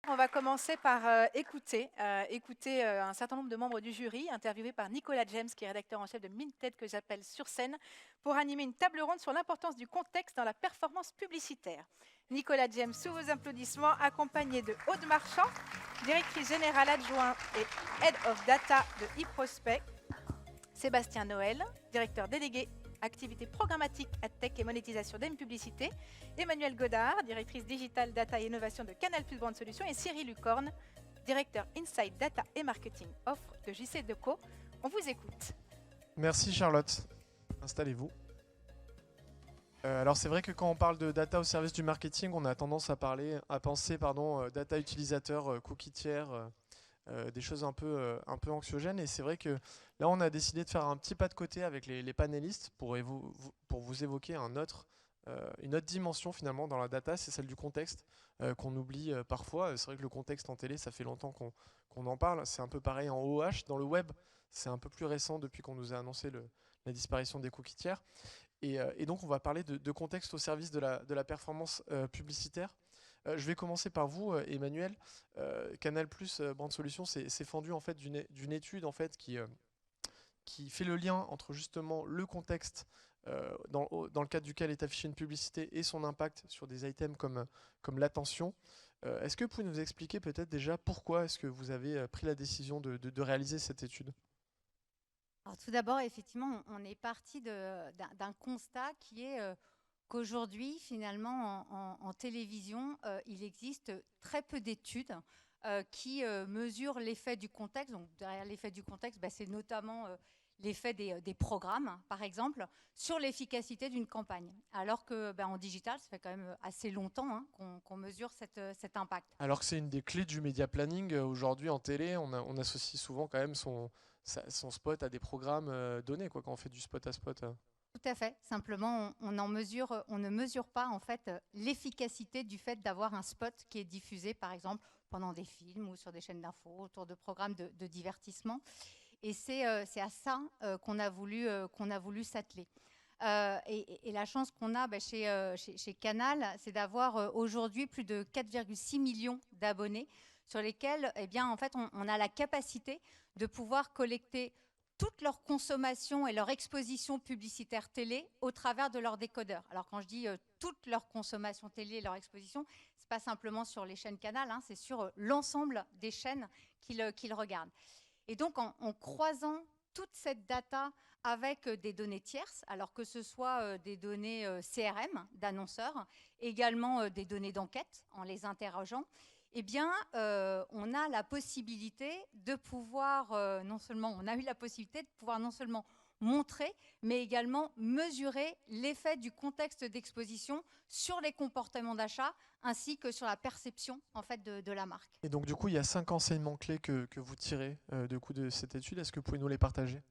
On va commencer par écouter un certain nombre de membres du jury, interviewés par Nicolas James, qui est rédacteur en chef de Minted, que j'appelle Sur scène, pour animer une table ronde sur l'importance du contexte dans la performance publicitaire. Nicolas James, sous vos applaudissements, accompagné de Aude Marchand, directrice générale adjointe et Head of Data de eProspect, Sébastien Noël, directeur délégué activité programmatique, AdTech et monétisation d'M-Publicité, Emmanuelle Godard, directrice digitale data et innovation de Canal+ Brand Solutions, et Cyril Lucorne, directeur Insight Data et Marketing Offre de JC Deco. On vous écoute. Merci Charlotte. Installez-vous. Alors c'est vrai que quand on parle de data au service du marketing, on a tendance à penser data utilisateur, cookie tiers, des choses un peu anxiogènes. Et c'est vrai que là, on a décidé de faire un petit pas de côté avec les panélistes pour vous évoquer une autre dimension finalement dans la data, c'est celle du contexte qu'on oublie parfois. C'est vrai que le contexte en télé, ça fait longtemps qu'on en parle. C'est un peu pareil en OOH. Dans le web, c'est un peu plus récent depuis qu'on nous a annoncé la disparition des cookies tiers. Et donc, on va parler de contexte au service de la performance publicitaire. Je vais commencer par vous, Emmanuel. Canal+ Brand Solutions s'est fendu en fait d'une étude en fait qui fait le lien entre justement le contexte dans le cadre duquel est affichée une publicité et son impact sur des items comme l'attention. Est-ce que vous pouvez nous expliquer peut-être déjà pourquoi est-ce que vous avez pris la décision de réaliser cette étude ? Alors, tout d'abord, effectivement, on est parti d'un constat qui est qu'aujourd'hui, finalement, en télévision, il existe très peu d'études qui mesurent l'effet du contexte. Donc, derrière l'effet du contexte, c'est notamment l'effet des programmes, par exemple, sur l'efficacité d'une campagne. Alors que en digital, ça fait quand même assez longtemps qu'on mesure cet impact. Alors que c'est une des clés du média planning. Aujourd'hui, en télé, on associe souvent quand même son spot à des programmes donnés, quand on fait du spot à spot. Tout à fait. Simplement, on ne mesure pas en fait l'efficacité du fait d'avoir un spot qui est diffusé, par exemple, pendant des films ou sur des chaînes d'infos, autour de programmes de divertissement. Et c'est à ça qu'on a voulu s'atteler. Et la chance qu'on a chez Canal, c'est d'avoir aujourd'hui plus de 4,6 millions d'abonnés sur lesquels en fait, on a la capacité de pouvoir collecter toute leur consommation et leur exposition publicitaire télé au travers de leur décodeur. Alors quand je dis toute leur consommation télé et leur exposition, c'est pas simplement sur les chaînes Canal, c'est sur l'ensemble des chaînes qu'ils regardent. Et donc en croisant toute cette data avec des données tierces, alors que ce soit des données CRM d'annonceurs, également des données d'enquête en les interrogeant, on a la possibilité de pouvoir non seulement montrer, mais également mesurer l'effet du contexte d'exposition sur les comportements d'achat ainsi que sur la perception en fait, de la marque. Et donc du coup, il y a 5 enseignements clés que vous tirez de cette étude. Est-ce que vous pouvez nous les partager ?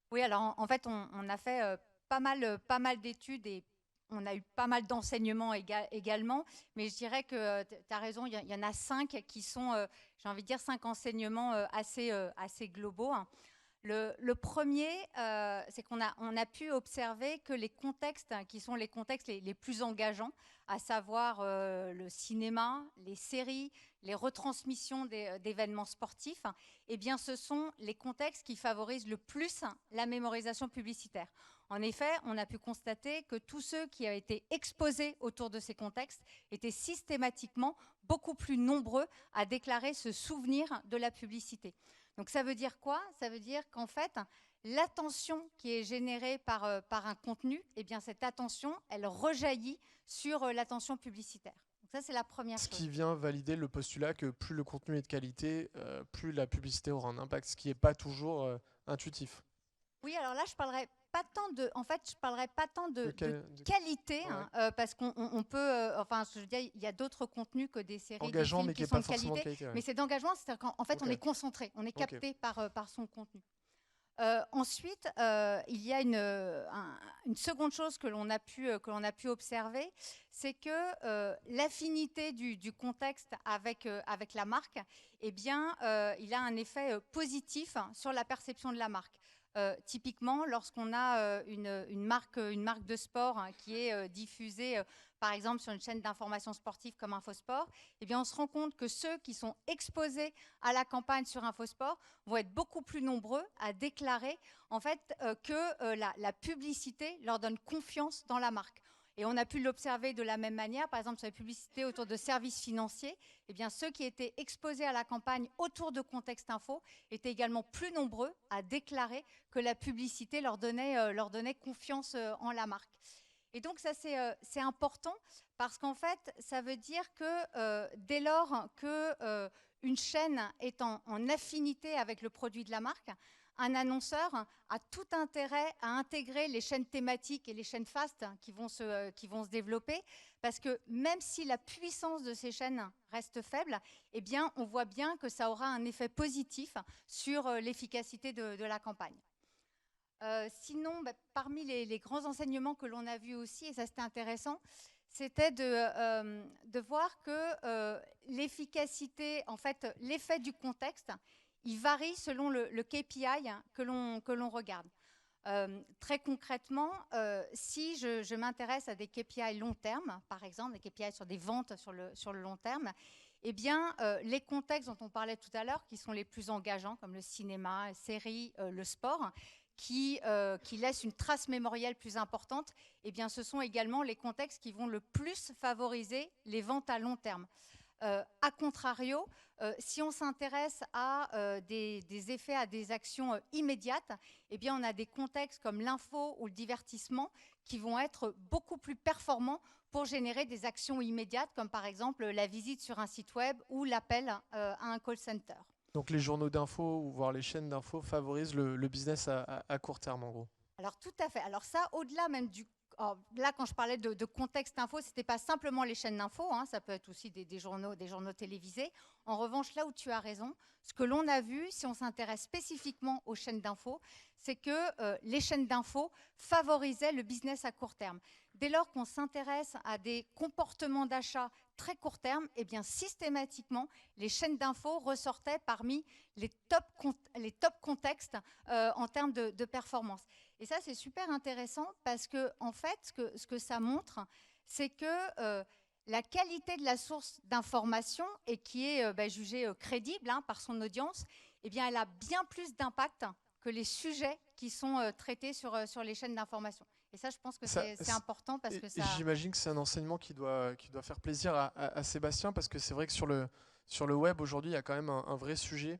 Oui, alors en fait, on a fait pas mal d'études et on a eu pas mal d'enseignements également, mais je dirais que tu as raison, il y en a 5 qui sont, j'ai envie de dire, 5 enseignements assez globaux. Le premier, c'est qu'on a pu observer que les contextes qui sont les contextes les plus engageants, à savoir le cinéma, les séries, les retransmissions d'événements sportifs, ce sont les contextes qui favorisent le plus la mémorisation publicitaire. En effet, on a pu constater que tous ceux qui avaient été exposés autour de ces contextes étaient systématiquement beaucoup plus nombreux à déclarer ce souvenir de la publicité. Donc ça veut dire quoi ? Ça veut dire qu'en fait, l'attention qui est générée par un contenu, cette attention, elle rejaillit sur l'attention publicitaire. Donc ça, c'est la première chose. Ce qui vient valider le postulat que plus le contenu est de qualité, plus la publicité aura un impact, ce qui n'est pas toujours intuitif. Oui, alors là, je parlerai pas tant de qualité, parce qu'on peut, je veux dire, il y a d'autres contenus que des séries, des films qui sont de qualité, mais c'est d'engagement, c'est-à-dire qu'en fait, on est concentré, on est capté par son contenu. Ensuite, il y a une seconde chose que l'on a pu observer, c'est que l'affinité du contexte avec la marque, il a un effet positif sur la perception de la marque. Typiquement, lorsqu'on a une marque de sport qui est diffusée par exemple sur une chaîne d'information sportive comme Infosport, eh bien, on se rend compte que ceux qui sont exposés à la campagne sur Infosport vont être beaucoup plus nombreux à déclarer en fait, que la publicité leur donne confiance dans la marque. Et on a pu l'observer de la même manière, par exemple sur les publicités autour de services financiers, eh bien, ceux qui étaient exposés à la campagne autour de Contexte Info étaient également plus nombreux à déclarer que la publicité leur donnait confiance en la marque. Et donc ça c'est important parce qu'en fait ça veut dire que dès lors que une chaîne est en affinité avec le produit de la marque, un annonceur a tout intérêt à intégrer les chaînes thématiques et les chaînes fast qui vont se développer, parce que même si la puissance de ces chaînes reste faible, eh bien, on voit bien que ça aura un effet positif sur l'efficacité de la campagne. Sinon, parmi les grands enseignements que l'on a vus aussi, et ça c'était intéressant, c'était de voir que l'efficacité, en fait, l'effet du contexte, il varie selon le KPI que l'on regarde. Très concrètement, si je m'intéresse à des KPI long terme, par exemple, des KPI sur des ventes sur le long terme, eh bien, les contextes dont on parlait tout à l'heure, qui sont les plus engageants, comme le cinéma, les séries, le sport, qui laissent une trace mémorielle plus importante, eh bien, ce sont également les contextes qui vont le plus favoriser les ventes à long terme. A contrario, si on s'intéresse à des effets, à des actions immédiates, eh bien, on a des contextes comme l'info ou le divertissement qui vont être beaucoup plus performants pour générer des actions immédiates, comme par exemple la visite sur un site web ou l'appel à un call center. Donc les journaux d'infos ou voire les chaînes d'infos favorisent le business à court terme en gros. Alors tout à fait. Alors ça, au-delà même du... Alors, là, quand je parlais de contexte info, ce n'était pas simplement les chaînes d'info, hein, ça peut être aussi des journaux télévisés. En revanche, là où tu as raison, ce que l'on a vu, si on s'intéresse spécifiquement aux chaînes d'info, c'est que les chaînes d'info favorisaient le business à court terme. Dès lors qu'on s'intéresse à des comportements d'achat très court terme, eh bien, systématiquement, les chaînes d'info ressortaient parmi les top contextes en termes de performance. Et ça, c'est super intéressant parce que, en fait, ce que ça montre, c'est que la qualité de la source d'information, et qui est jugée crédible par son audience, eh bien, elle a bien plus d'impact que les sujets qui sont traités sur les chaînes d'information. Et ça, je pense que c'est important parce que ça... J'imagine que c'est un enseignement qui doit faire plaisir à Sébastien, parce que c'est vrai que sur le web, aujourd'hui, il y a quand même un vrai sujet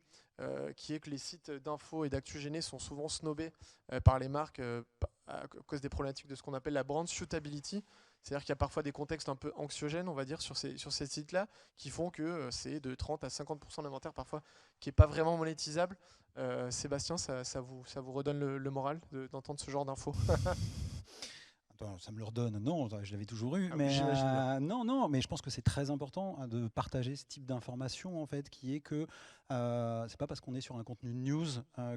qui est que les sites d'infos et d'actu gênés sont souvent snobés par les marques à cause des problématiques de ce qu'on appelle la brand suitability. C'est-à-dire qu'il y a parfois des contextes un peu anxiogènes, on va dire, sur ces sites-là, qui font que c'est de 30 à 50% d'inventaire parfois qui n'est pas vraiment monétisable. Sébastien, ça vous redonne le moral d'entendre ce genre d'infos? Attends, ça me le redonne. Non, je l'avais toujours eu. Ah, mais non, mais je pense que c'est très important de partager ce type d'information, en fait, qui est que c'est pas parce qu'on est sur un contenu news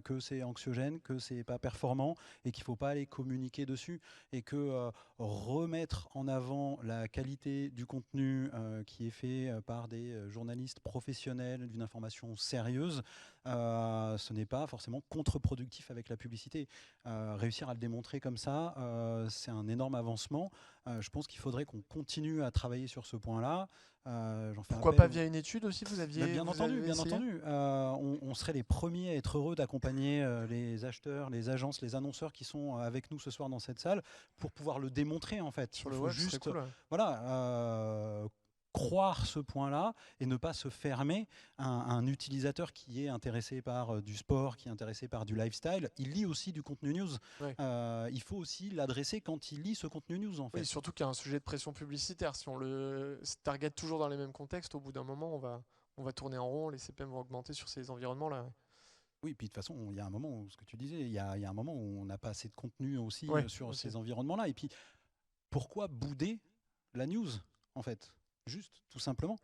que c'est anxiogène, que c'est pas performant et qu'il faut pas aller communiquer dessus, et que remettre en avant la qualité du contenu qui est fait par des journalistes professionnels d'une information sérieuse, ce n'est pas forcément contre-productif avec la publicité. Réussir à le démontrer comme ça, c'est un énorme avancement. Je pense qu'il faudrait qu'on continue à travailler sur ce point-là. Pourquoi pas via une étude aussi? Bien entendu. On serait les premiers à être heureux d'accompagner les acheteurs, les agences, les annonceurs qui sont avec nous ce soir dans cette salle pour pouvoir le démontrer, en fait. Sur le web, juste, cool, ouais. Voilà, croire ce point-là et ne pas se fermer. Un utilisateur qui est intéressé par du sport, qui est intéressé par du lifestyle, il lit aussi du contenu news. Ouais. Il faut aussi l'adresser quand il lit ce contenu news, en fait. Oui, surtout qu'il y a un sujet de pression publicitaire. Si on le target toujours dans les mêmes contextes, au bout d'un moment, on va tourner en rond, les CPM vont augmenter sur ces environnements-là. Oui, puis de toute façon, il y a un moment où, ce que tu disais, il y a un moment où on n'a pas assez de contenu aussi sur ces environnements-là. Et puis, pourquoi bouder la news, en fait? Juste, tout simplement.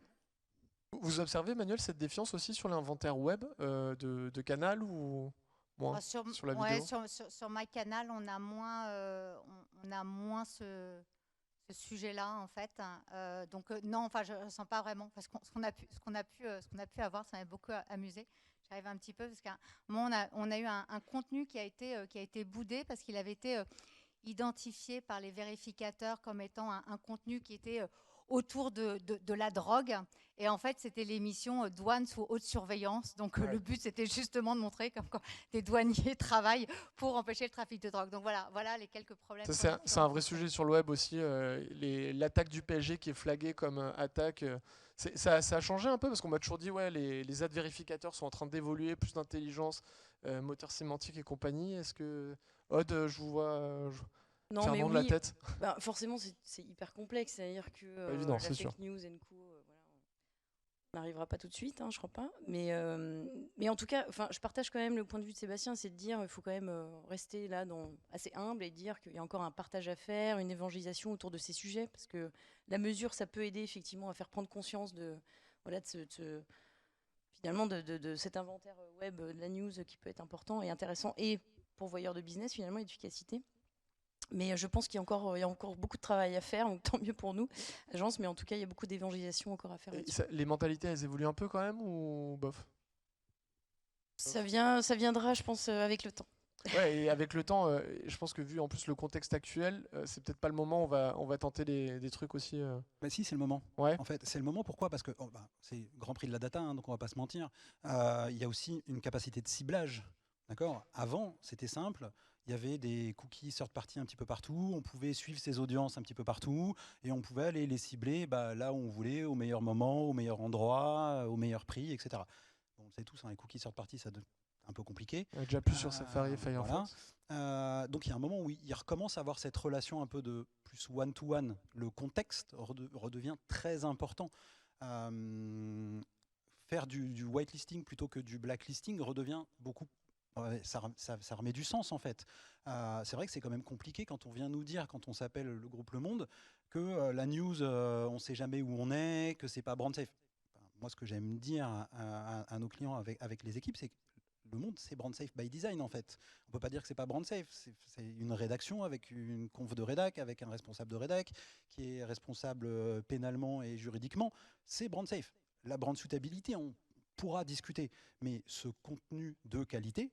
Vous observez, Manuel, cette défiance aussi sur l'inventaire web de Canal ou moins sur la vidéo? Sur MyCanal, on a moins ce sujet-là, en fait. Donc non, enfin, je ne sens pas vraiment. Parce que ce qu'on a pu avoir, ça m'a beaucoup amusé. J'arrive un petit peu parce qu'à un moment, on a eu un contenu qui a été boudé parce qu'il avait été identifié par les vérificateurs comme étant un contenu qui était autour de la drogue. Et en fait, c'était l'émission Douane sous haute surveillance. Donc, le but, c'était justement de montrer comme quoi des douaniers travaillent pour empêcher le trafic de drogue. Donc, voilà les quelques problèmes. C'est un vrai sujet sur le web aussi. L'attaque du PSG qui est flaguée comme attaque. Ça a changé un peu parce qu'on m'a toujours dit ouais, les ad vérificateurs sont en train d'évoluer, plus d'intelligence, moteur sémantique et compagnie. Est-ce que Aude, je vous vois non, faire mais non oui, de la tête? Forcément, c'est hyper complexe. C'est-à-dire que évident, la c'est fake sûr. news and co, on n'arrivera pas tout de suite, je crois pas. Mais en tout cas, je partage quand même le point de vue de Sébastien, c'est de dire il faut quand même rester là assez humble et dire qu'il y a encore un partage à faire, une évangélisation autour de ces sujets, parce que la mesure, ça peut aider effectivement à faire prendre conscience finalement de cet inventaire web de la news qui peut être important et intéressant et pourvoyeur de business finalement et d'efficacité. Mais je pense qu'il y a encore beaucoup de travail à faire, donc tant mieux pour nous, agence, mais en tout cas, il y a beaucoup d'évangélisation encore à faire. Les mentalités, elles évoluent un peu quand même ou bof? Ça viendra, je pense, avec le temps. Ouais, et avec le temps, je pense que vu en plus le contexte actuel, c'est peut-être pas le moment où on va tenter des trucs aussi. Bah si, c'est le moment. Ouais. En fait, c'est le moment. Pourquoi? Parce que c'est Grand Prix de la data, donc on va pas se mentir. Il y a aussi une capacité de ciblage. D'accord. Avant, c'était simple. Il y avait des cookies third party un petit peu partout. On pouvait suivre ses audiences un petit peu partout et on pouvait aller les cibler là où on voulait, au meilleur moment, au meilleur endroit, au meilleur prix, etc. Bon, on sait tous, les cookies third party, ça un peu compliqué. Déjà plus sur Safari et Firefox. Voilà. Donc il y a un moment où il recommence à avoir cette relation un peu de plus one-to-one. Le contexte redevient très important. Faire du whitelisting plutôt que du blacklisting redevient beaucoup. Ça remet du sens en fait. C'est vrai que c'est quand même compliqué quand on vient nous dire, quand on s'appelle le groupe Le Monde, que la news, on ne sait jamais où on est, que c'est pas brand safe. Moi, ce que j'aime dire à nos clients avec les équipes, c'est que Le Monde, c'est brand safe by design en fait. On peut pas dire que c'est pas brand safe. C'est une rédaction avec une conf de rédac, avec un responsable de rédac qui est responsable pénalement et juridiquement. C'est brand safe. La brand suitability, on pourra discuter, mais ce contenu de qualité,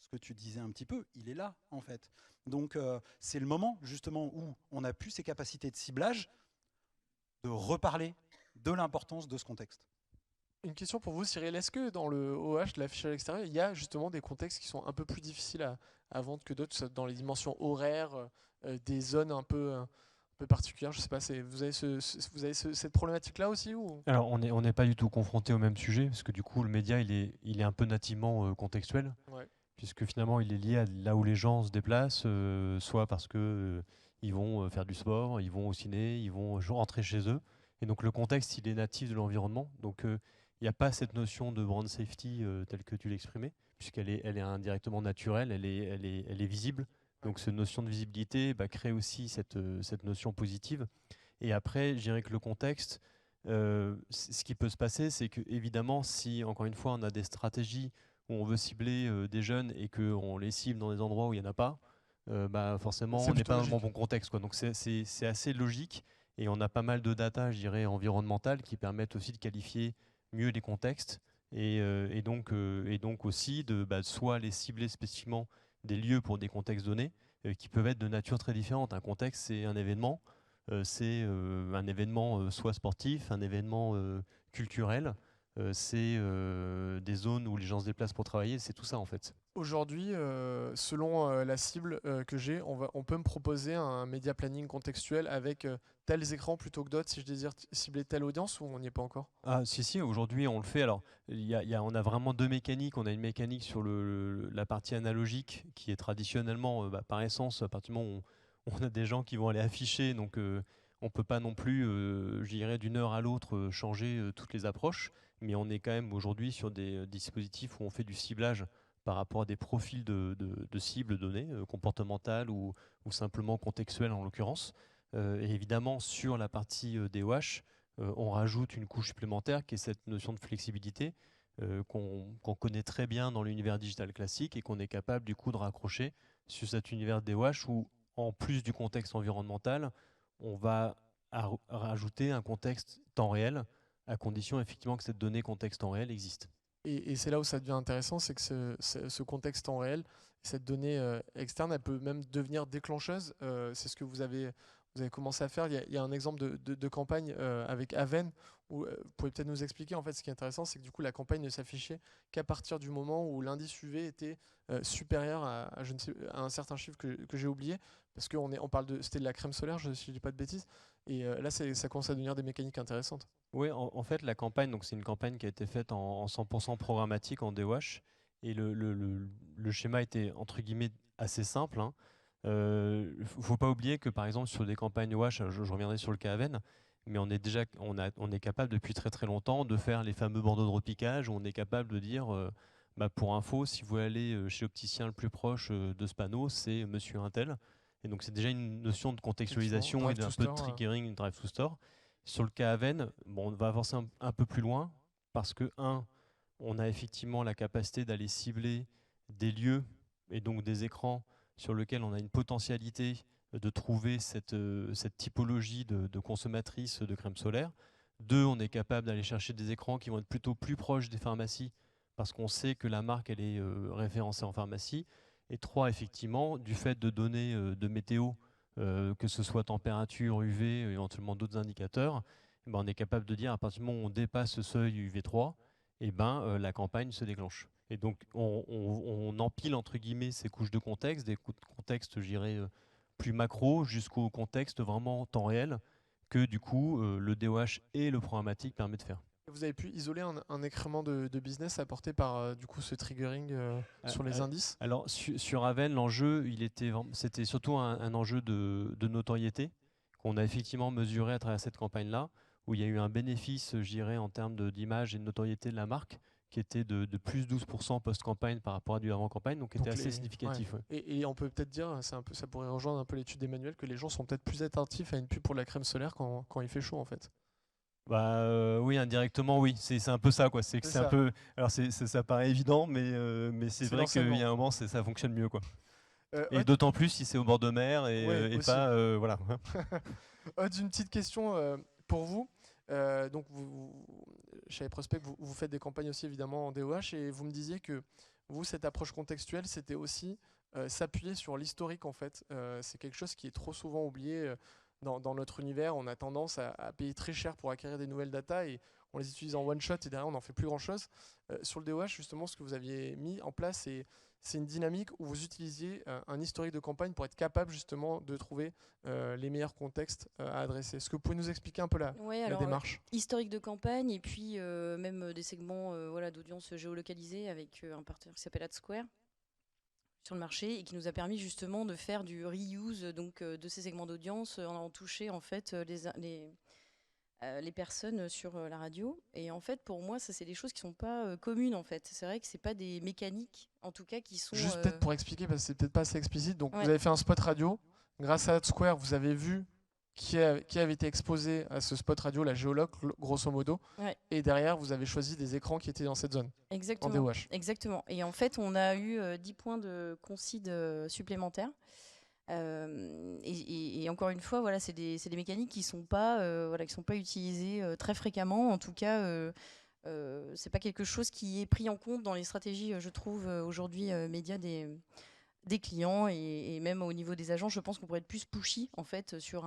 ce que tu disais un petit peu, il est là en fait. Donc c'est le moment justement où on a pu ces capacités de ciblage de reparler de l'importance de ce contexte. Une question pour vous, Cyril. Est-ce que dans le OH, l'affichage extérieur, il y a justement des contextes qui sont un peu plus difficiles à vendre que d'autres, dans les dimensions horaires, des zones un peu particulières? Je sais pas, vous avez cette problématique-là aussi ou? Alors, on n'est pas du tout confronté au même sujet, parce que du coup, le média, il est un peu nativement contextuel, puisque finalement, il est lié à là où les gens se déplacent, soit parce que ils vont faire du sport, ils vont au ciné, ils vont rentrer chez eux. Et donc, le contexte, il est natif de l'environnement. Donc, il n'y a pas cette notion de brand safety telle que tu l'exprimais, puisqu'elle est indirectement naturelle, elle est visible. Donc cette notion de visibilité crée aussi cette notion positive. Et après, je dirais que le contexte, ce qui peut se passer, c'est que évidemment, si encore une fois on a des stratégies où on veut cibler des jeunes et qu'on les cible dans des endroits où il n'y en a pas, forcément on n'est pas dans le bon contexte, quoi. Donc c'est assez logique et on a pas mal de data, je dirais, environnementales qui permettent aussi de qualifier mieux les contextes et donc aussi de soit les cibler spécifiquement des lieux pour des contextes donnés qui peuvent être de nature très différente. Un contexte, c'est un événement, soit sportif, un événement culturel, c'est des zones où les gens se déplacent pour travailler, c'est tout ça en fait. Aujourd'hui, selon la cible que j'ai, on peut me proposer un média planning contextuel avec tels écrans plutôt que d'autres si je désire cibler telle audience, ou on n'y est pas encore? Ah si, aujourd'hui on le fait. Alors on a vraiment deux mécaniques. On a une mécanique sur la partie analogique qui est traditionnellement, par essence, à partir du moment où on a des gens qui vont aller afficher, donc on peut pas non plus, je dirais, d'une heure à l'autre changer toutes les approches, mais on est quand même aujourd'hui sur des dispositifs où on fait du ciblage par rapport à des profils de cibles données, comportementales ou simplement contextuelles en l'occurrence. Et évidemment, sur la partie DOH, on rajoute une couche supplémentaire qui est cette notion de flexibilité qu'on connaît très bien dans l'univers digital classique et qu'on est capable du coup de raccrocher sur cet univers DOH où, en plus du contexte environnemental, on va rajouter un contexte temps réel à condition effectivement que cette donnée contexte temps réel existe. Et c'est là où ça devient intéressant, c'est que ce contexte en réel, cette donnée externe, elle peut même devenir déclencheuse. C'est ce que vous avez commencé à faire. Il y a un exemple de campagne avec Aven, où vous pouvez peut-être nous expliquer. En fait, ce qui est intéressant, c'est que du coup, la campagne ne s'affichait qu'à partir du moment où l'indice UV était supérieur à un certain chiffre que j'ai oublié, parce qu'on parle c'était de la crème solaire, si je ne dis pas de bêtises. Et là, ça commence à devenir des mécaniques intéressantes. Oui, en fait, la campagne, donc c'est une campagne qui a été faite en 100% programmatique en DOH, et le schéma était entre guillemets assez simple. Hein. Faut pas oublier que par exemple sur des campagnes OH, je reviendrai sur le cas Aven, mais on est capable depuis très très longtemps de faire les fameux bandeaux de repiquage où on est capable de dire, pour info, si vous allez chez l'opticien le plus proche de ce panneau, c'est Monsieur Intel. Et donc c'est déjà une notion de contextualisation et d'un peu de triggering, une drive to store. Sur le cas Aven, on va avancer un peu plus loin parce que, on a effectivement la capacité d'aller cibler des lieux et donc des écrans sur lesquels on a une potentialité de trouver cette typologie de consommatrices de crème solaire. 2, on est capable d'aller chercher des écrans qui vont être plutôt plus proches des pharmacies parce qu'on sait que la marque elle est référencée en pharmacie. Et 3, effectivement, du fait de données de météo, que ce soit température, UV, éventuellement d'autres indicateurs, on est capable de dire à partir du moment où on dépasse ce seuil UV3, la campagne se déclenche. Et donc on empile entre guillemets ces couches de contexte, des contextes, je dirais, plus macro, jusqu'au contexte vraiment temps réel, que du coup le DOH et le programmatique permettent de faire. Vous avez pu isoler un écrément de business apporté par du coup ce triggering sur les indices? Alors sur Aven, l'enjeu, c'était surtout un enjeu de notoriété qu'on a effectivement mesuré à travers cette campagne-là, où il y a eu un bénéfice, je dirais, en termes d'image et de notoriété de la marque, qui était de plus 12% post-campagne par rapport à du avant-campagne, donc était assez significatif. Ouais. Ouais. Et on peut peut-être dire, ça pourrait rejoindre un peu l'étude d'Emmanuel, que les gens sont peut-être plus attentifs à une pub pour la crème solaire quand il fait chaud en fait. Oui, indirectement, oui. C'est un peu ça, quoi. C'est un peu. Alors, ça paraît évident, mais c'est vrai qu'il y a un moment, ça fonctionne mieux, quoi. Et d'autant plus si c'est au bord de mer et pas, voilà. Une petite question pour vous. Donc, chez Prospect, vous faites des campagnes aussi évidemment en DOH, et vous me disiez que vous, cette approche contextuelle, c'était aussi s'appuyer sur l'historique en fait. C'est quelque chose qui est trop souvent oublié. Dans notre univers, on a tendance à payer très cher pour acquérir des nouvelles datas et on les utilise en one shot et derrière on n'en fait plus grand chose. Sur le DOH, justement, ce que vous aviez mis en place, c'est une dynamique où vous utilisiez un historique de campagne pour être capable justement de trouver les meilleurs contextes à adresser. Est-ce que vous pouvez nous expliquer un peu la démarche? Historique de campagne et puis même des segments d'audience géolocalisés avec un partenaire qui s'appelle AdSquare sur le marché et qui nous a permis justement de faire du reuse donc de ces segments d'audience en allant toucher en fait les personnes sur la radio. Et en fait, pour moi, ça c'est des choses qui sont pas communes en fait. C'est vrai que c'est pas des mécaniques en tout cas qui sont. Juste peut-être pour expliquer parce que c'est peut-être pas assez explicite. Donc vous avez fait un spot radio. Grâce à AdSquare, vous avez vu qui avait été exposé à ce spot radio, la géologue, grosso modo. Ouais. Et derrière, vous avez choisi des écrans qui étaient dans cette zone. Exactement. En DOH. Exactement. Et en fait, on a eu 10 points de concide supplémentaires. Et encore une fois, voilà, c'est des mécaniques qui sont pas utilisées très fréquemment. En tout cas, c'est pas quelque chose qui est pris en compte dans les stratégies, je trouve, aujourd'hui médias des clients et même au niveau des agents. Je pense qu'on pourrait être plus pushy en fait sur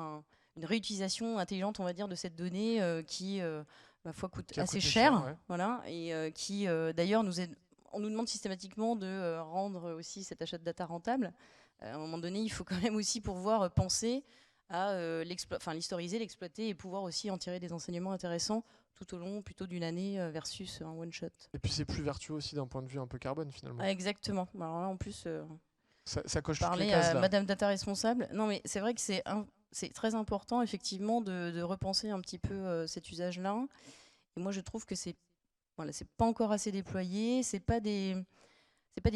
une réutilisation intelligente, on va dire, de cette donnée qui, ma foi, coûte assez cher, ouais. Voilà, et qui d'ailleurs on nous demande systématiquement de rendre aussi cet achat de data rentable. À un moment donné, il faut quand même aussi pouvoir penser à l'historiser, l'exploiter et pouvoir aussi en tirer des enseignements intéressants tout au long plutôt d'une année versus un one-shot. Et puis c'est plus vertueux aussi d'un point de vue un peu carbone finalement. Ah, exactement. Alors là, en plus, ça coche parler toutes les cases, à Madame Data Responsable. Non, mais c'est vrai que c'est très important effectivement de repenser un petit peu cet usage-là. Et moi, je trouve que c'est pas encore assez déployé. C'est pas des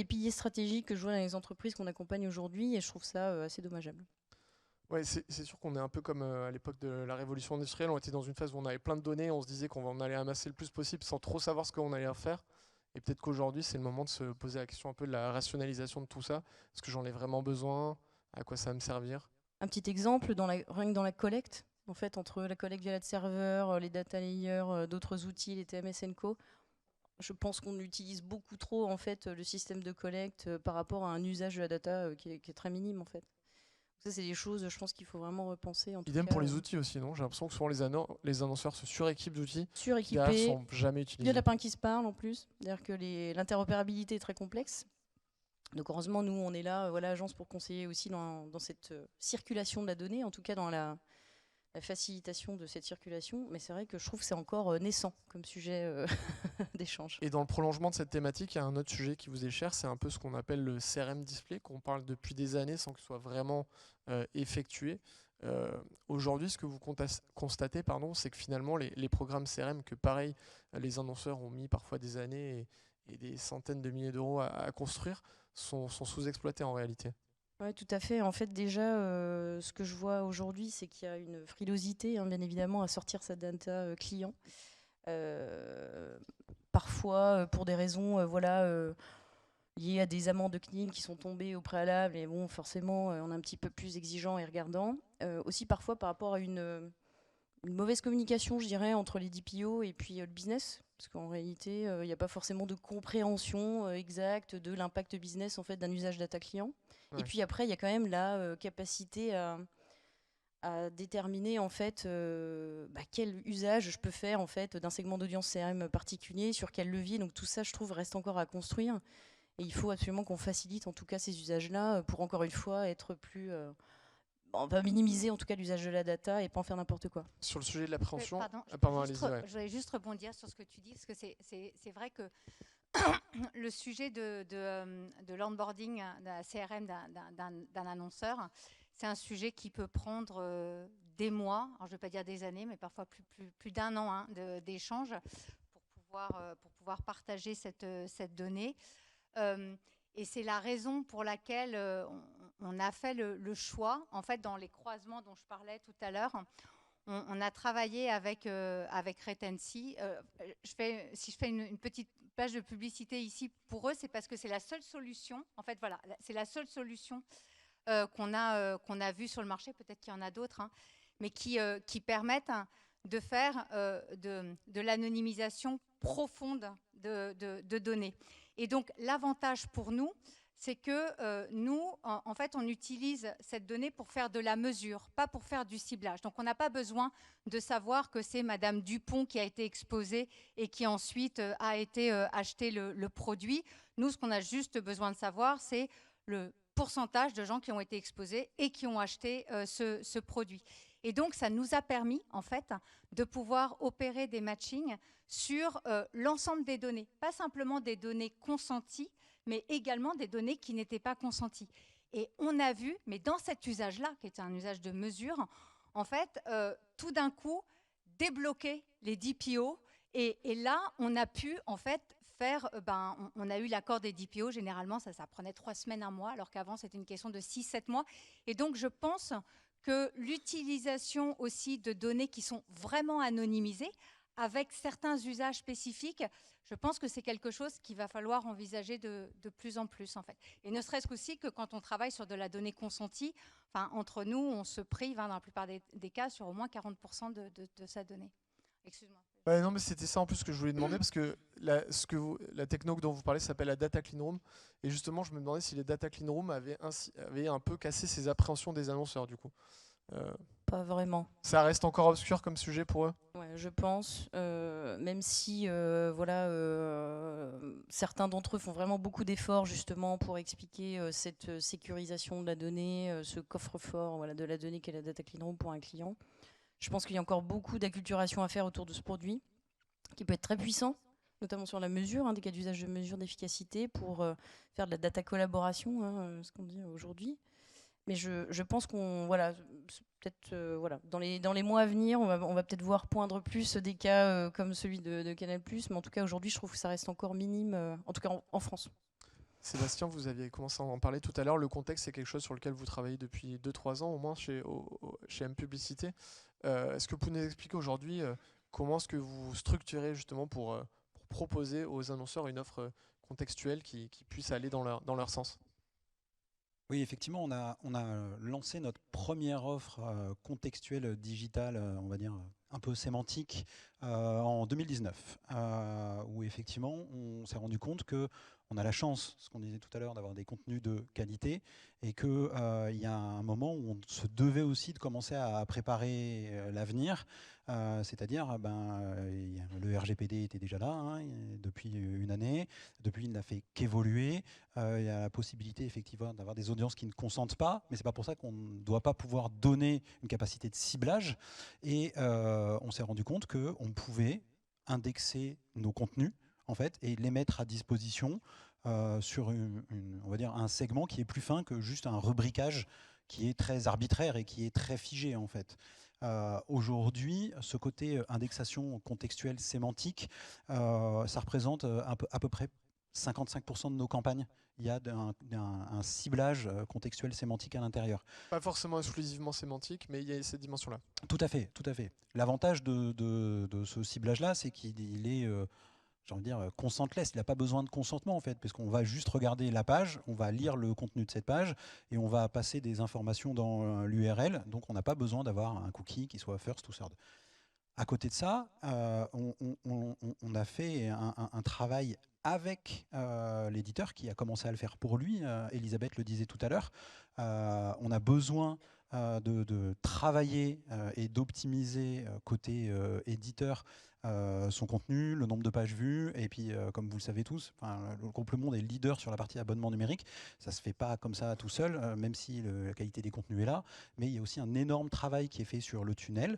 piliers stratégiques que je vois dans les entreprises qu'on accompagne aujourd'hui, et je trouve ça assez dommageable. Ouais, c'est sûr qu'on est un peu comme à l'époque de la révolution industrielle. On était dans une phase où on avait plein de données, on se disait qu'on allait amasser le plus possible sans trop savoir ce qu'on allait faire. Et peut-être qu'aujourd'hui, c'est le moment de se poser la question un peu de la rationalisation de tout ça. Est-ce que j'en ai vraiment besoin? À quoi ça va me servir? Un petit exemple, rien que dans la collecte, en fait, entre la collecte via le serveur, les data layers, d'autres outils, les TMS & Co. Je pense qu'on utilise beaucoup trop en fait le système de collecte par rapport à un usage de la data qui est très minime en fait. Ça, c'est des choses, je pense qu'il faut vraiment repenser. En tout Idem cas, pour les outils aussi, non? J'ai l'impression que souvent les annonceurs se suréquipent d'outils qui derrière suréquipés. sont jamais Il y a utilisés. lapins qui se parlent en plus. C'est-à-dire que l'interopérabilité est très complexe. Donc heureusement, nous, on est là, voilà, agence pour conseiller aussi dans cette circulation de la donnée, en tout cas dans la facilitation de cette circulation. Mais c'est vrai que je trouve que c'est encore naissant comme sujet d'échange. Et dans le prolongement de cette thématique, il y a un autre sujet qui vous est cher, c'est un peu ce qu'on appelle le CRM display, qu'on parle depuis des années sans que ce soit vraiment effectué. Aujourd'hui, ce que vous constatez, c'est que finalement, les programmes CRM, que pareil, les annonceurs ont mis parfois des années et des centaines de milliers d'euros à construire, sont sous-exploités en réalité. Oui, tout à fait. En fait, déjà, ce que je vois aujourd'hui, c'est qu'il y a une frilosité, bien évidemment, à sortir sa data client. Parfois, pour des raisons liées à des amendes de CNIL qui sont tombées au préalable, et bon, forcément, on est un petit peu plus exigeant et regardant. Aussi, parfois, par rapport à une mauvaise communication, je dirais, entre les DPO et puis le business. Parce qu'en réalité, il n'y a pas forcément de compréhension exacte de l'impact business en fait, d'un usage data client. Ouais. Et puis après, il y a quand même la capacité à déterminer en fait, quel usage je peux faire en fait, d'un segment d'audience CRM particulier, sur quel levier. Donc tout ça, je trouve, reste encore à construire. Et il faut absolument qu'on facilite en tout cas ces usages-là pour encore une fois être plus... on va minimiser en tout cas l'usage de la data et pas en faire n'importe quoi. Sur le sujet de l'appréhension, je voulais juste rebondir sur ce que tu dis, parce que c'est vrai que le sujet de l'onboarding de la CRM d'un annonceur, c'est un sujet qui peut prendre des mois, alors je ne vais pas dire des années, mais parfois plus d'un an d'échange pour pouvoir partager cette donnée. Et c'est la raison pour laquelle on a fait le choix, en fait, dans les croisements dont je parlais tout à l'heure, on a travaillé avec Retency. Si je fais une petite page de publicité ici pour eux, c'est parce que c'est la seule solution. En fait, voilà, c'est la seule solution qu'on a vue sur le marché. Peut-être qu'il y en a d'autres, mais qui permettent de faire de l'anonymisation profonde de données. Et donc, l'avantage pour nous, c'est que nous, en fait, on utilise cette donnée pour faire de la mesure, pas pour faire du ciblage. Donc, on n'a pas besoin de savoir que c'est Madame Dupont qui a été exposée et qui ensuite a été acheté le produit. Nous, ce qu'on a juste besoin de savoir, c'est le pourcentage de gens qui ont été exposés et qui ont acheté ce produit. Et donc, ça nous a permis, en fait, de pouvoir opérer des matchings sur l'ensemble des données, pas simplement des données consenties, mais également des données qui n'étaient pas consenties. Et on a vu, mais dans cet usage-là, qui était un usage de mesure, en fait, tout d'un coup, débloquer les DPO. Et là, on a pu, en fait, faire, on a eu l'accord des DPO, généralement, ça prenait 3 semaines, 1 mois, alors qu'avant, c'était une question de 6-7 mois. Et donc, je pense que l'utilisation aussi de données qui sont vraiment anonymisées, avec certains usages spécifiques, je pense que c'est quelque chose qu'il va falloir envisager de plus en plus, en fait. Et ne serait-ce qu'aussi que quand on travaille sur de la donnée consentie, entre nous, on se prive, dans la plupart des cas, sur au moins 40% de sa donnée. Excuse-moi. Ouais, non, mais c'était ça en plus que je voulais demander, parce que la techno dont vous parlez s'appelle la Data Clean Room. Et justement, je me demandais si les Data Clean Room avaient un peu cassé ces appréhensions des annonceurs, du coup. Pas vraiment. Ça reste encore obscur comme sujet pour eux? Ouais, je pense, même si certains d'entre eux font vraiment beaucoup d'efforts justement pour expliquer cette sécurisation de la donnée, ce coffre-fort de la donnée qu'est la Data Clean Room pour un client. Je pense qu'il y a encore beaucoup d'acculturation à faire autour de ce produit, qui peut être très puissant, notamment sur la mesure, des cas d'usage de mesure d'efficacité pour faire de la data collaboration, ce qu'on dit aujourd'hui. Mais je pense qu'on peut-être dans les mois à venir, on va peut-être voir poindre plus des cas comme celui de Canal+, mais en tout cas aujourd'hui, je trouve que ça reste encore minime, en tout cas en France. Sébastien, vous aviez commencé à en parler tout à l'heure. Le contexte, c'est quelque chose sur lequel vous travaillez depuis 2-3 ans au moins chez M-Publicité. Est-ce que vous pouvez nous expliquer aujourd'hui comment est-ce que vous structurez justement pour proposer aux annonceurs une offre contextuelle qui puisse aller dans leur sens? Oui, effectivement, on a lancé notre première offre contextuelle digitale, on va dire un peu sémantique en 2019, où effectivement on s'est rendu compte que on a la chance, ce qu'on disait tout à l'heure, d'avoir des contenus de qualité, et qu'il y a un moment où on se devait aussi de commencer à préparer l'avenir, c'est-à-dire le RGPD était déjà là depuis une année, depuis il n'a fait qu'évoluer, il y a la possibilité effectivement d'avoir des audiences qui ne consentent pas, mais c'est pas pour ça qu'on ne doit pas pouvoir donner une capacité de ciblage, et on s'est rendu compte qu'on pouvait indexer nos contenus en fait, et les mettre à disposition sur on va dire un segment qui est plus fin que juste un rubricage qui est très arbitraire et qui est très figé en fait. Aujourd'hui, ce côté indexation contextuelle sémantique, ça représente à peu près 55% de nos campagnes. Il y a un ciblage contextuel sémantique à l'intérieur. Pas forcément exclusivement sémantique, mais il y a cette dimension-là. Tout à fait, tout à fait. L'avantage de ce ciblage-là, c'est qu'il est j'ai envie de dire consentless, il n'a pas besoin de consentement en fait, parce qu'on va juste regarder la page, on va lire le contenu de cette page et on va passer des informations dans l'URL, donc on n'a pas besoin d'avoir un cookie qui soit first ou third. À côté de ça, on a fait un travail avec l'éditeur qui a commencé à le faire pour lui, Elisabeth le disait tout à l'heure, on a besoin de travailler et d'optimiser côté éditeur son contenu, le nombre de pages vues, et puis comme vous le savez tous, le groupe Le Monde est leader sur la partie abonnement numérique, ça se fait pas comme ça tout seul, même si la qualité des contenus est là, mais il y a aussi un énorme travail qui est fait sur le tunnel,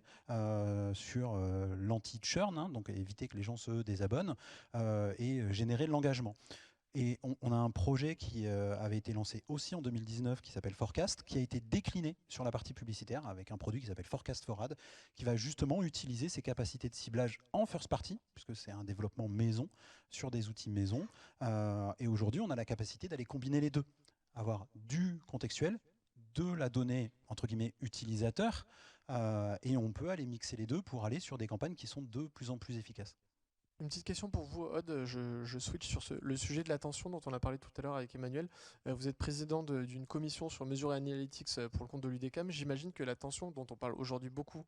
sur l'anti-churn, donc éviter que les gens se désabonnent, et générer de l'engagement. Et on a un projet qui avait été lancé aussi en 2019 qui s'appelle Forecast, qui a été décliné sur la partie publicitaire avec un produit qui s'appelle Forecast for Ad, qui va justement utiliser ses capacités de ciblage en first party, puisque c'est un développement maison sur des outils maison. Et aujourd'hui, on a la capacité d'aller combiner les deux, avoir du contextuel, de la donnée entre guillemets utilisateur, et on peut aller mixer les deux pour aller sur des campagnes qui sont de plus en plus efficaces. Une petite question pour vous, Aude. Je switch sur le sujet de l'attention dont on a parlé tout à l'heure avec Emmanuel. Vous êtes président d'une commission sur mesure et analytics pour le compte de l'UDECAM. J'imagine que l'attention dont on parle aujourd'hui beaucoup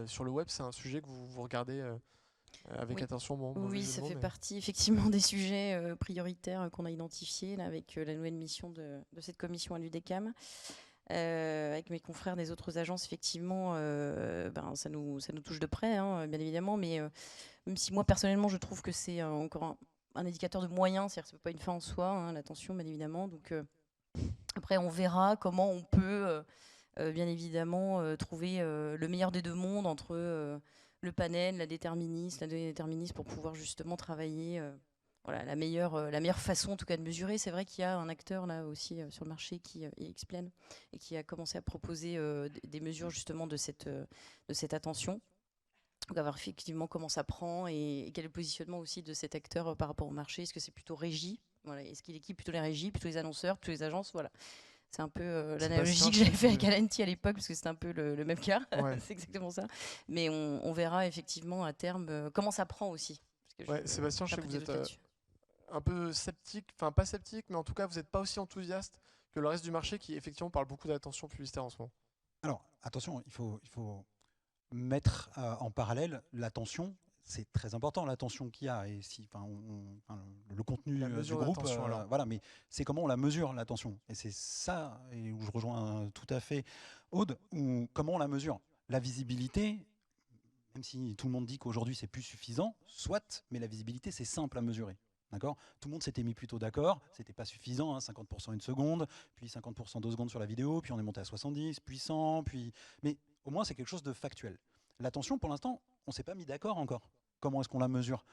sur le web, c'est un sujet que vous regardez avec attention. Oui, ça fait partie effectivement des sujets prioritaires qu'on a identifiés là, avec la nouvelle mission de cette commission à l'UDECAM. Avec mes confrères des autres agences, effectivement, ça nous touche de près, bien évidemment, mais même si moi, personnellement, je trouve que c'est encore un indicateur de moyens, c'est-à-dire que ce n'est pas une fin en soi, l'attention, bien évidemment. Donc, après, on verra comment on peut, bien évidemment, trouver le meilleur des deux mondes entre le panel, la donnée déterministe, pour pouvoir justement travailler voilà, la meilleure façon en tout cas de mesurer. C'est vrai qu'il y a un acteur là aussi sur le marché qui est Xplain et qui a commencé à proposer des mesures justement de cette attention. Donc à voir effectivement comment ça prend et quel est le positionnement aussi de cet acteur par rapport au marché. Est-ce que c'est plutôt régie, voilà, est-ce qu'il équipe plutôt les régies, plutôt les annonceurs, plutôt les agences, voilà. C'est un peu l'analogie que j'avais fait avec Alenti à l'époque, parce que c'était un peu le même cas. Ouais. C'est exactement ça. Mais on verra effectivement à terme comment ça prend aussi. Parce que Sébastien, je sais que vous êtes un peu sceptique, enfin pas sceptique, mais en tout cas vous n'êtes pas aussi enthousiaste que le reste du marché qui effectivement parle beaucoup d'attention publicitaire en ce moment. Alors attention, il faut mettre en parallèle l'attention. C'est très important l'attention qu'il y a, et si, le contenu du groupe, voilà, mais c'est comment on la mesure l'attention, et c'est ça, et où je rejoins tout à fait Aude, comment on la mesure. La visibilité, même si tout le monde dit qu'aujourd'hui c'est plus suffisant, soit, mais la visibilité c'est simple à mesurer. D'accord ? Tout le monde s'était mis plutôt d'accord, c'était pas suffisant, 50% une seconde, puis 50% 2 secondes sur la vidéo, puis on est monté à 70, puis 100, mais au moins c'est quelque chose de factuel. L'attention, pour l'instant, on ne s'est pas mis d'accord encore. Comment est-ce qu'on la mesure ?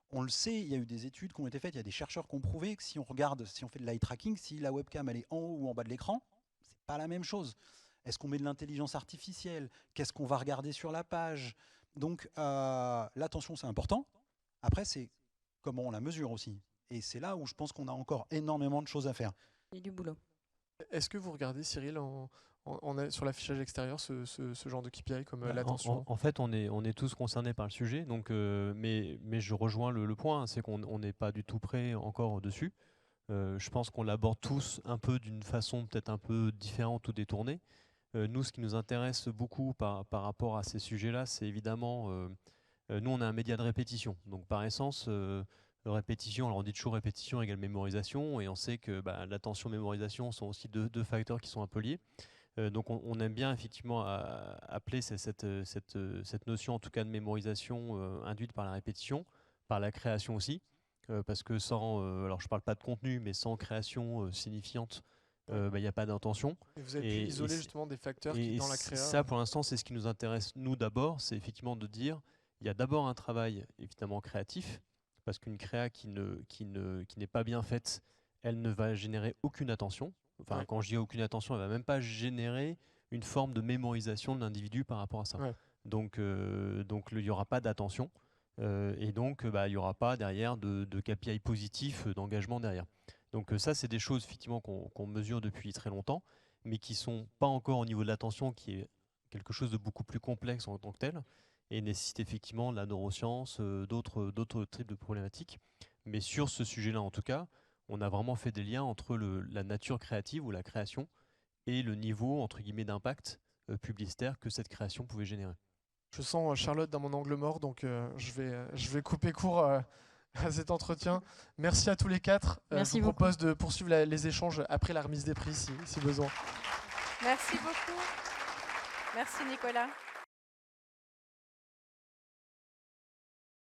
On le sait, il y a eu des études qui ont été faites, il y a des chercheurs qui ont prouvé que si on regarde, si on fait de l'eye tracking, si la webcam elle est en haut ou en bas de l'écran, c'est pas la même chose. Est-ce qu'on met de l'intelligence artificielle ? Qu'est-ce qu'on va regarder sur la page ? Donc l'attention, c'est important. Après, c'est comment on la mesure aussi. Et c'est là où je pense qu'on a encore énormément de choses à faire. Il y a du boulot. Est-ce que vous regardez, Cyril, sur l'affichage extérieur, ce genre de KPI comme l'attention ? En fait, on est tous concernés par le sujet, donc, mais je rejoins le point, c'est qu'on n'est pas du tout prêt encore dessus. Je pense qu'on l'aborde tous un peu d'une façon peut-être un peu différente ou détournée. Nous, ce qui nous intéresse beaucoup par rapport à ces sujets-là, c'est évidemment, nous, on a un média de répétition. Donc, par essence, répétition, alors on dit toujours répétition égale mémorisation, et on sait que l'attention, mémorisation sont aussi deux facteurs qui sont un peu liés. Donc, on aime bien effectivement appeler cette notion, en tout cas de mémorisation, induite par la répétition, par la création aussi, parce que sans, alors je ne parle pas de contenu, mais sans création signifiante, il n'y a pas d'intention. Et vous avez pu isoler justement des facteurs qui, dans la créa... Ça, pour l'instant, c'est ce qui nous intéresse, nous, d'abord, c'est effectivement de dire, il y a d'abord un travail, évidemment, créatif, parce qu'une créa qui n'est pas bien faite, elle ne va générer aucune attention. Enfin, quand je dis aucune attention, elle ne va même pas générer une forme de mémorisation de l'individu par rapport à ça. Donc, il n'y aura pas d'attention, et donc, il n'y aura pas derrière de KPI positif, d'engagement derrière. Donc ça, c'est des choses effectivement qu'on mesure depuis très longtemps, mais qui ne sont pas encore au niveau de l'attention, qui est quelque chose de beaucoup plus complexe en tant que tel, et nécessite effectivement de la neuroscience, d'autres types de problématiques. Mais sur ce sujet-là, en tout cas, on a vraiment fait des liens entre la nature créative ou la création et le niveau, entre guillemets, d'impact publicitaire que cette création pouvait générer. Je sens Charlotte dans mon angle mort, donc je vais couper court à cet entretien. Merci à tous les quatre. Merci je vous propose de poursuivre les échanges après la remise des prix si besoin. Merci beaucoup. Merci Nicolas.